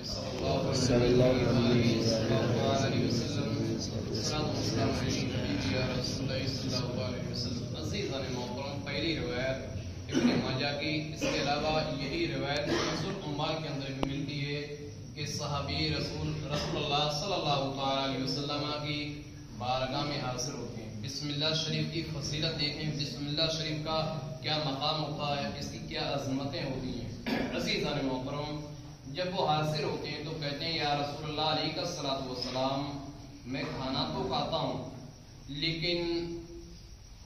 صلی اللہ علیہ وسلم. عزیزان محترم، پہلی روایت ابن ماجہ کی، اس کے علاوہ یہی روایت رسول امال کے اندر بھی ملتی ہے کہ صحابی رسول اللہ صلی اللہ علیہ وسلم کی بارگاہ میں حاضر ہوتے ہیں. بسم اللہ شریف کی فضیلت دیکھیں، بسم اللہ شریف کا کیا مقام ہوتا ہے، اس کی کیا عظمتیں ہوتی ہیں. عزیزان محترم، جب وہ حاضر ہوتے ہیں تو کہتے ہیں یا رسول اللہ علیہ الصلوۃ والسلام، میں کھانا تو کھاتا ہوں لیکن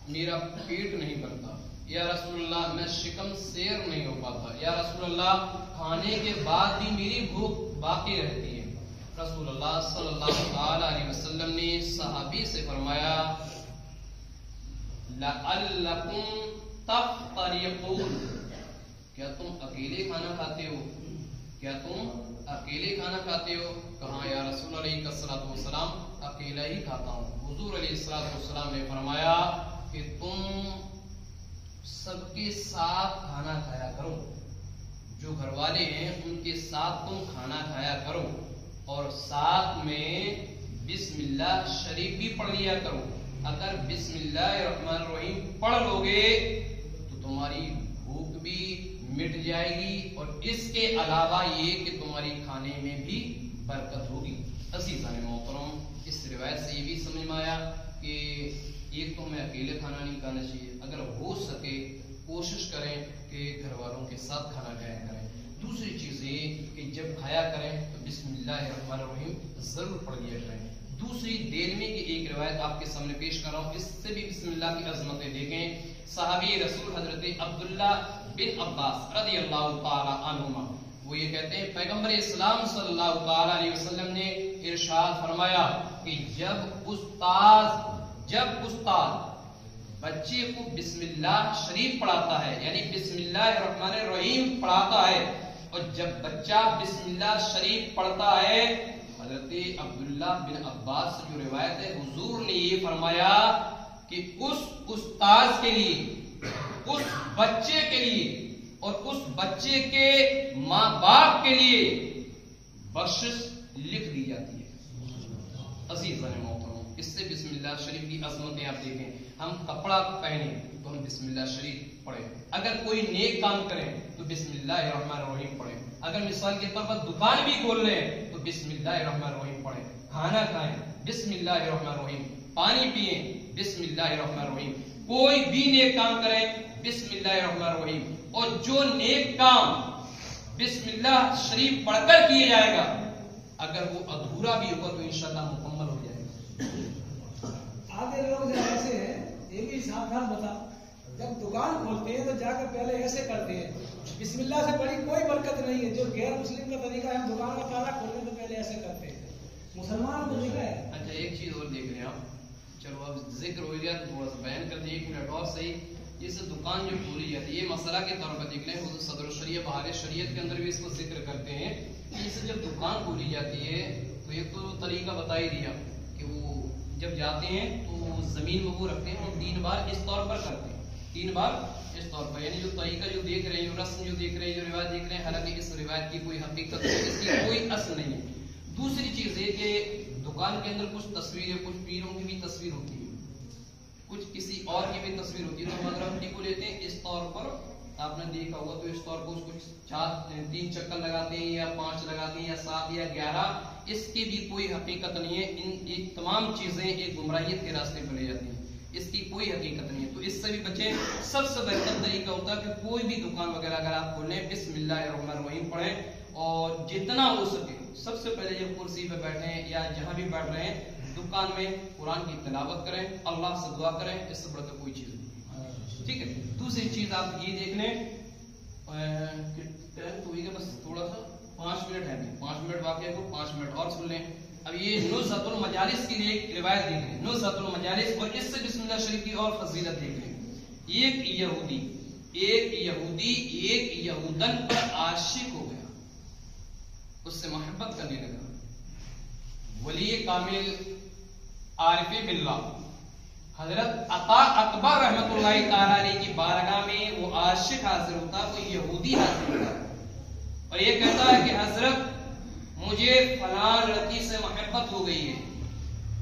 میرا پیٹ نہیں بھرتا. یا رسول اللہ، میں شکم سیر نہیں ہو پاتا. یا رسول اللہ، کھانے کے بعد بھی میری بھوک باقی رہتی ہے. رسول اللہ صلی اللہ علیہ وسلم نے صحابی سے فرمایا لعلکم تفترقون، کیا تم اکیلے کھانا کھاتے ہو؟ کیا تم اکیلے کھانا کھاتے ہو؟ کہا یا رسول علیہ الصلوۃ والسلام، اکیلا ہی کھاتا ہوں. حضور علیہ الصلوۃ والسلام نے فرمایا کہ تم سب کے ساتھ کھانا کھایا کرو، جو گھر والے ہیں ان کے ساتھ تم کھانا کھایا کرو، اور ساتھ میں بسم اللہ شریف بھی پڑھ لیا کرو. اگر بسم اللہ الرحمن الرحیم پڑھ لو گے تو تمہاری بھوک بھی مٹ جائے گی، اور اس کے علاوہ یہ کہ تمہاری کھانے میں بھی برکت ہوگی. عزیزان محترم، اس روایت سے یہ بھی سمجھ میں آیا کہ ایک تو ہمیں اکیلے کھانا نہیں کھانا چاہیے، اگر ہو سکے کوشش کریں کہ گھر والوں کے ساتھ کھانا کھایا کریں. دوسری چیز یہ کہ جب کھایا کریں تو بسم اللہ الرحمن الرحیم ضرور پڑھ لیا کریں. دوسری دیلمی کی ایک روایت آپ کے سامنے پیش کر رہا ہوں، اس سے بھی بسم اللہ کی عظمتیں دیکھیں. صحابی رسول حضرت عبداللہ بن عباس رضی اللہ تعالی عنہما وہ یہ کہتے ہیں پیغمبر اسلام صلی اللہ تعالی علیہ وسلم نے ارشاد فرمایا کہ جب استاد بچے کو بسم اللہ شریف پڑھاتا ہے، یعنی بسم اللہ الرحمن الرحیم پڑھاتا ہے، اور جب بچہ بسم اللہ شریف پڑھتا ہے، حضرت عبداللہ بن عباس سے جو روایت ہے، حضور نے یہ فرمایا کہ اس استاد کے لیے، اس بچے کے لیے اور اس بچے کے ماں باپ کے لیے بخشش لکھ دی جاتی ہے. عزیزان محترم، اس سے بسم اللہ شریف کی عظمتیں آپ دیکھیں. ہم کپڑا پہنے تو ہم بسم اللہ شریف پڑھیں، اگر کوئی نیک کام کریں تو بسم اللہ الرحمن الرحیم پڑھیں. اگر مثال کے طور پر دکان بھی کھول لیں تو بسم اللہ الرحمن الرحیم پڑھیں. کھانا کھائیں بسم اللہ الرحمن الرحیم، پانی پئیں بسم اللہ الرحمن الرحیم، کوئی بھی نیک کام کریں بسم اللہ الرحمن الرحیم. اور جو نیک کام بسم اللہ شریف پڑھ کر کیے جائے گا، اگر وہ ادھورا بھی ہوگا تو انشاءاللہ مکمل ہو جائے گا. آگے لوگ ایسے ہیں، یہ بھی ساودھان بتا، جب دکان کھولتے ہیں تو جا کر پہلے ایسے کرتے ہیں، بسم اللہ سے بڑی کوئی برکت نہیں ہے. جو غیر مسلم کا طریقہ ہے، ہم دکان کا تالا کھولنے تو پہلے ایسے کرتے ہیں. مسلمان کو دیکھا ہے. اچھا، ایک چیز اور دیکھ رہے ہیں آپ، چلو اب ذکر ہو گیا تو تھوڑا سا بیان کر دیں. 1 منٹ اور صحیح. جس دکان جو کھولی جاتی ہے، یہ مسئلہ کے طور پر دیکھ لیں، حضرت صدر الشریعہ بہار شریعت کے اندر بھی اس کو ذکر کرتے ہیں کہ اس سے جب دکان کھولی جاتی ہے تو ایک تو طریقہ بتا ہی دیا کہ وہ جب جاتے ہیں تو زمین میں وہ رکھتے ہیں اور 3 بار اس طور پر کرتے ہیں، 3 بار اس طور پر. یعنی جو طریقہ جو دیکھ رہے ہیں، جو رسم جو دیکھ رہے ہیں، جو روایت دیکھ رہے ہیں، حالانکہ اس روایت کی کوئی حقیقت نہیں، اس کی کوئی اصل نہیں ہے. دوسری چیز یہ کہ دکان کے اندر کچھ تصویریں، کچھ پیروں کی بھی تصویر ہوتی ہے، کچھ کسی اور کی بھی تصویر ہوتی ہے. تو ہم اگر ہم کو لیتے ہیں اس طور پر، آپ نے دیکھا ہوگا تو اس طور پر اس کو 3 چکر لگاتے ہیں یا 5 لگاتے ہیں یا 7 یا 11، اس کی بھی کوئی حقیقت نہیں ہے. ان تمام چیزیں ایک گمراہیت کے راستے پر لے جاتی ہیں، اس کی کوئی حقیقت نہیں ہے. تو اس سے بھی بچیں. سب سے بہتر طریقہ ہوتا ہے کہ کوئی بھی دکان وغیرہ اگر آپ کھولیں بسم اللہ الرحمن الرحیم پڑھیں، اور جتنا ہو سکے سب سے پہلے جب کرسی پہ بیٹھے ہیں یا جہاں بھی بیٹھ رہے ہیں دکان میں، قرآن کی تلاوت کریں، اللہ سے دعا کریں. اس سے بڑھ کر کوئی چیز نہیں، ٹھیک ہے. دوسری چیز آپ یہ دیکھ لیں تو بس تھوڑا سا 5 منٹ ہے، 5 منٹ واقعہ کو 5 منٹ اور سن لیں. اب یہ نزہۃ المجالس کی ایک روایت دیکھ لیں، نزہۃ المجالس، اور اس سے بسم اللہ شریف کی اور فضیلت دیکھ لیں. ایک یہودی ایک یہودن پر عاشق ہو گیا، اس سے محبت کرنے لگا. ولی کامل عارف باللہ حضرت عطا اکبر رحمۃ اللہ تعالی علیہ کی بارگاہ میں وہ عاشق حاضر ہوتا، وہ یہودی حاضر ہوتا، اور یہ کہتا ہے کہ حضرت مجھے فلاں لڑکی سے محبت ہو گئی ہے،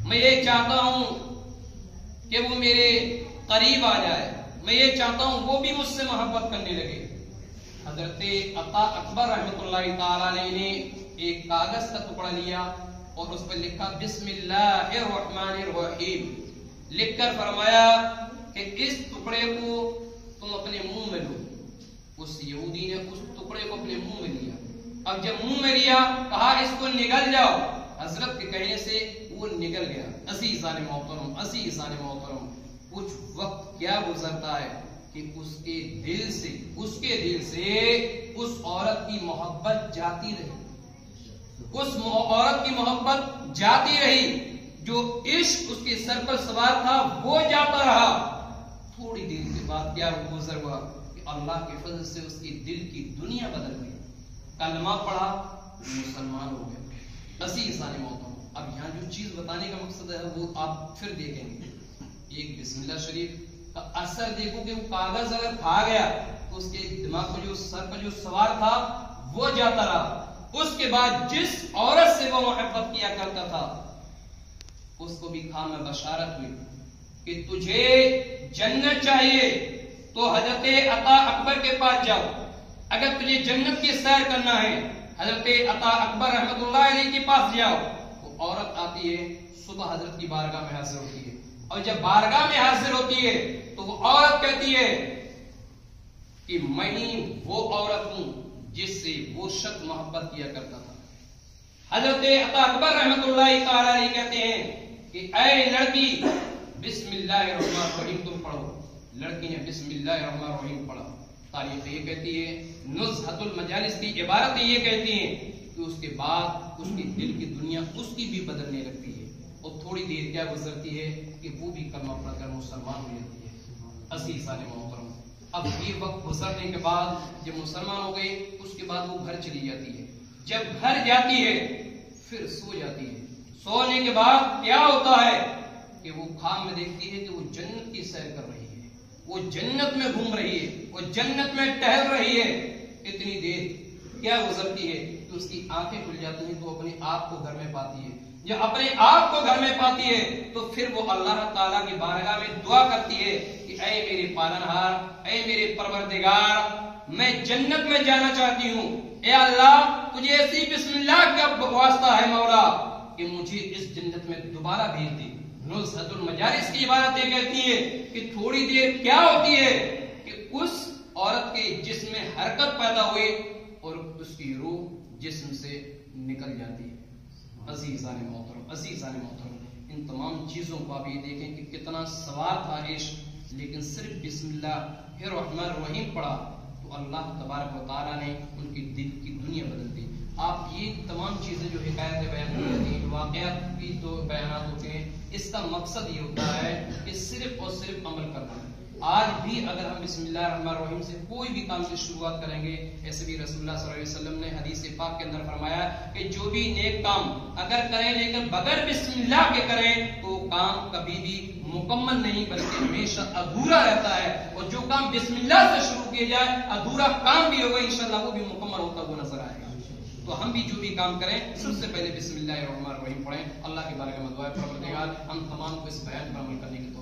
میں یہ چاہتا ہوں کہ وہ میرے قریب آ جائے، میں یہ چاہتا ہوں وہ بھی مجھ سے محبت کرنے لگے۔ حضرت عطا اکبر رحمۃ اللہ تعالی علیہ نے ایک کاغذ کا ٹکڑا لیا اور اس پر لکھا بسم اللہ الرحمن الرحیم، لکھ کر فرمایا کہ اس ٹکڑے کو تم اپنے منہ میں لو۔ اس یہودی نے اس ٹکڑے کو اپنے منہ میں لیا، اب جب منہ میں لیا کہا اس کو نگل جاؤ، حضرت کے کہنے سے وہ نگل گیا۔ عزیزان محترم، عزیزان محترم، کچھ وقت کیا گزرتا ہے کہ اس کے دل سے اس عورت کی محبت جاتی رہی، اس عورت کی محبت جاتی رہی، جو عشق اس کے سر پر سوار تھا وہ جاتا رہا۔ تھوڑی دیر کے بعد کیا گزر ہوا کہ اللہ کے فضل سے اس کی دل کی دنیا بدل گئی، کلمہ پڑھا، مسلمان ہو گیا۔ عزیزان محترم، اب یہاں جو چیز بتانے کا مقصد ہے وہ آپ پھر دیکھیں گے۔ ایک بسم اللہ شریف کا اثر دیکھو کہ وہ کاغذ اگر کھا گیا تو اس کے دماغ کو جو سر پر جو سوار تھا وہ جاتا رہا۔ اس کے بعد جس عورت سے وہ محبت کیا کرتا تھا اس کو بھی خام بشارت ہوئی کہ تجھے جنت چاہیے تو حضرت عطا اکبر کے پاس جاؤ، اگر تجھے جنت کی سیر کرنا ہے حضرت عطا اکبر رحمۃ اللہ علیہ کے پاس جاؤ۔ وہ عورت آتی ہے، صبح حضرت کی بارگاہ میں حاضر ہوتی ہے، اور جب بارگاہ میں حاضر ہوتی ہے تو وہ عورت کہتی ہے کہ میں وہ عورت ہوں جس سے وہ شخص محبت کیا کرتا تھا۔ حضرت عطا اکبر رحمۃ اللہ تعالی علیہ کہتے ہیں کہ اے لڑکی بسم اللہ الرحمن الرحیم تم پڑھو۔ لڑکی نے بسم اللہ الرحمن الرحیم پڑھا۔ تاریخ یہ کہتی ہے، نزہۃ المجالس کی عبارت یہ کہتی ہے کہ اس کے بعد اس کی دل کی دنیا اس کی بھی بدلنے لگتی ہے، اور تھوڑی دیر کیا گزرتی ہے کہ وہ بھی کلمہ پڑھ کر مسلمان ہو جاتی ہے۔ عزیزان محترم، اب یہ وقت گزرنے کے بعد جب مسلمان ہو گئے اس کے بعد وہ گھر چلی جاتی ہے۔ جب گھر جاتی ہے پھر سو جاتی ہے۔ سونے کے بعد کیا ہوتا ہے کہ وہ خواب میں دیکھتی ہے کہ وہ جنت کی سیر کر رہی ہے، وہ جنت میں گھوم رہی ہے، وہ جنت میں ٹہل رہی ہے۔ اتنی دیر کیا گزرتی ہے کہ اس کی آنکھیں کھل جاتی ہیں تو اپنے آپ کو گھر میں پاتی ہے۔ جب اپنے آپ کو گھر میں پاتی ہے تو پھر وہ اللہ تعالیٰ کی بارگاہ میں دعا کرتی ہے کہ اے میرے پالنہار، اے میرے پروردگار، میں جنت میں جانا چاہتی ہوں، اے اللہ تجھے ایسی بسم اللہ کا واسطہ ہے مولا کہ مجھے اس جنت میں دوبارہ بھیج دے۔ نزہۃ المجالس کی عبارت یہ کہتی ہے کہ تھوڑی دیر کیا ہوتی ہے کہ اس عورت کے جسم میں حرکت پیدا ہوئی اور اس کی روح جسم سے نکل جاتی ہے۔ عزیزان محترم، عزیزان محترم، ان تمام چیزوں کو آپ یہ دیکھیں کہ کتنا سوار تھا عشق، لیکن صرف بسم اللہ الرحمن الرحیم پڑھا تو اللہ تبارک و تعالیٰ نے ان کی دل کی دنیا بدل دی۔ آپ یہ تمام چیزیں جو حکایتیں بیان کی جاتی ہیں، واقعات بھی تو بیانات ہوتے ہیں، اس کا مقصد یہ ہوتا ہے کہ صرف اور صرف عمل کرنا ہے۔ آج بھی اگر ہم بسم اللہ الرحمن الرحیم سے کوئی بھی کام کی شروعات کریں گے، ایسے بھی رسول اللہ صلی اللہ علیہ وسلم نے حدیث پاک کے اندر فرمایا کہ جو بھی نیک کام اگر کریں لیکن بغیر بسم اللہ کے کریں تو کام کبھی بھی مکمل نہیں بلکہ ہمیشہ ادھورا رہتا ہے، اور جو کام بسم اللہ سے شروع کیا جائے ادھورا کام بھی ہوگا انشاءاللہ وہ بھی مکمل ہوتا ہوا نظر آئے گا۔ تو ہم بھی جو بھی کام کریں سب سے پہلے بسم اللہ الرحمن الرحیم پڑھیں۔ اللہ کے بارے میں دعا ہے پروردگار ہم تمام کو اس بیان پر عمل کرنے کی